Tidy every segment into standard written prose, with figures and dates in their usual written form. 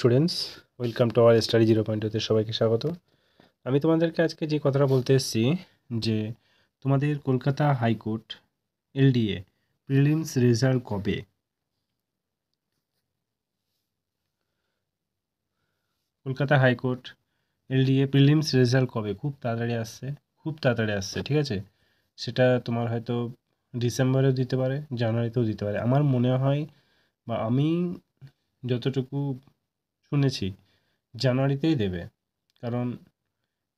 Students, welcome to our study 0.2 সবাইকে স্বাগত। আমি তোমাদেরকে আজকে যে কথাটা বলতে এসেছি যে তোমাদের Kolkata high court LDA prelims result কবে? Kolkata high court LDA prelims result কবে? খুব তাড়াতাড়ি আসছে, ঠিক আছে? সেটা তোমার হয়তো ডিসেম্বরেও দিতে পারে, জানুয়ারিতেও দিতে পারে। আমার মনে হয় বা আমি যতটুকু শুনেছি জানুয়ারিতেই দেবে, কারণ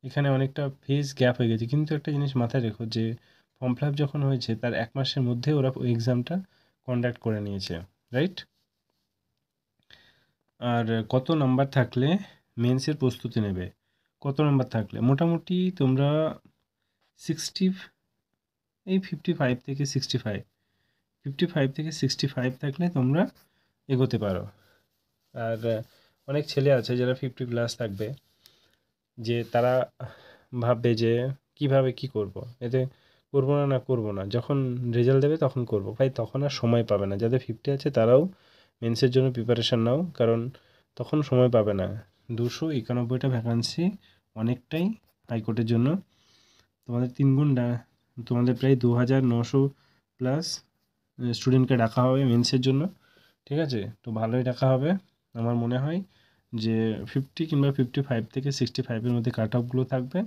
এখানে অনেকটা ফেজ গ্যাপ হয়ে গেছে। কিন্তু একটা জিনিস মাথায় রেখো যে ফর্ম ফিল আপ যখন হয়েছে তার 1 মাসের মধ্যে ওরা এক্সামটা কন্ডাক্ট করে নিয়েছে, রাইট? আর কত নাম্বার থাকলে মেন্সের প্রস্তুতি নেবে? কত নাম্বার থাকলে মোটামুটি তোমরা 60 এই 55 থেকে 65 55 থেকে 65 থাকলে তোমরা এগোতে পারো। আর অনেক ছেলে আছে যারা 50 প্লাস থাকবে, যে তারা ভাববে যে কিভাবে কি করব, এতে করব না, যখন রেজাল্ট দেবে তখন করব। ভাই তখন আর সময় পাবে না। যাদের 50 আছে তারাও মেন্সের জন্য প্রিপারেশান নাও, কারণ তখন সময় পাবে না। 291টা ভ্যাকান্সি অনেকটাই হাইকোর্টের জন্য। তোমাদের 3 গুণ তোমাদের প্রায় 2900 প্লাস স্টুডেন্টকে ডাকা হবে মেন্সের জন্য, ঠিক আছে? তো ভালোই ডাকা হবে। আমার মনে হয় যে 50 কিংবা 55 থেকে 65-এর মধ্যে কাট অফগুলো থাকবে।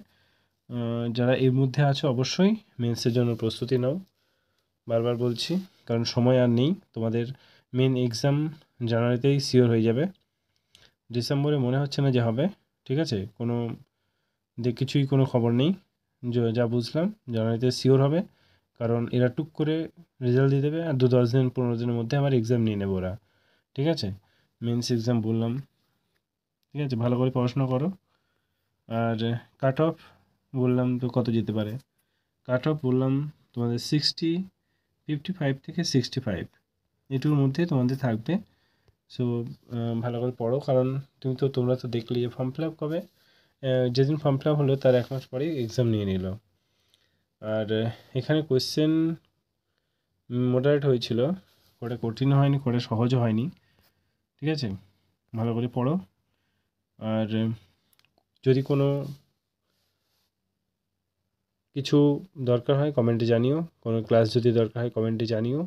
যারা এর মধ্যে আছো অবশ্যই মেন্সের জন্য প্রস্তুতি নাও, বারবার বলছি, কারণ সময় আর নেই। তোমাদের মেন এক্সাম জানুয়ারিতেই শিওর হয়ে যাবে, ডিসেম্বরে মনে হচ্ছে না যে হবে, ঠিক আছে? কিছুই কোনো খবর নেই। যা বুঝলাম জানুয়ারিতে শিওর হবে, কারণ এরা টুক করে রেজাল্ট দিয়ে দেবে আর 10 দিন 15 দিনের মধ্যে আমার এক্সাম নিয়ে নেবো ওরা, ঠিক আছে? মেন্স এক্সাম বললাম, ঠিক আছে? ভালো করে পড়াশোনা করো। আর কাট অফ বললাম তো কত যেতে পারে? কাট অফ বললাম তোমাদের 55 থেকে 65 এটুকুর মধ্যে তোমাদের থাকবে। সো ভালো করে পড়ো, কারণ তোমরা তো দেখলে যে ফর্ম ফিল আপ কবে, যেদিন ফর্ম ফিল আপ হলো তার 1 মাস পরেই এক্সাম নিয়ে নিল। আর এখানে কোয়েশ্চেন মডারেট হয়েছিল, করে কঠিন হয়নি, করে সহজও হয়নি, ঠিক আছে? ভালো করে পড়ো। আর যদি কোনো কিছু দরকার হয় কমেন্টে জানিও, কোনো ক্লাস যদি দরকার হয় কমেন্টে জানিও।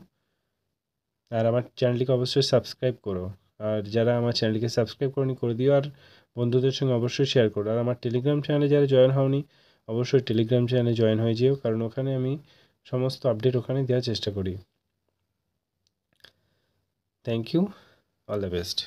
আর আমার চ্যানেলটিকে অবশ্যই সাবস্ক্রাইব করো। আর যারা আমার চ্যানেলটিকে সাবস্ক্রাইব করোনি করে দিও, আর বন্ধুদের সঙ্গে অবশ্যই শেয়ার করো। আর আমার টেলিগ্রাম চ্যানেলে যারা জয়েন হওনি অবশ্যই টেলিগ্রাম চ্যানেলে জয়েন হয়ে যেও, কারণ ওখানে আমি সমস্ত আপডেট ওখানে দেওয়ার চেষ্টা করি। Thank you, all the best.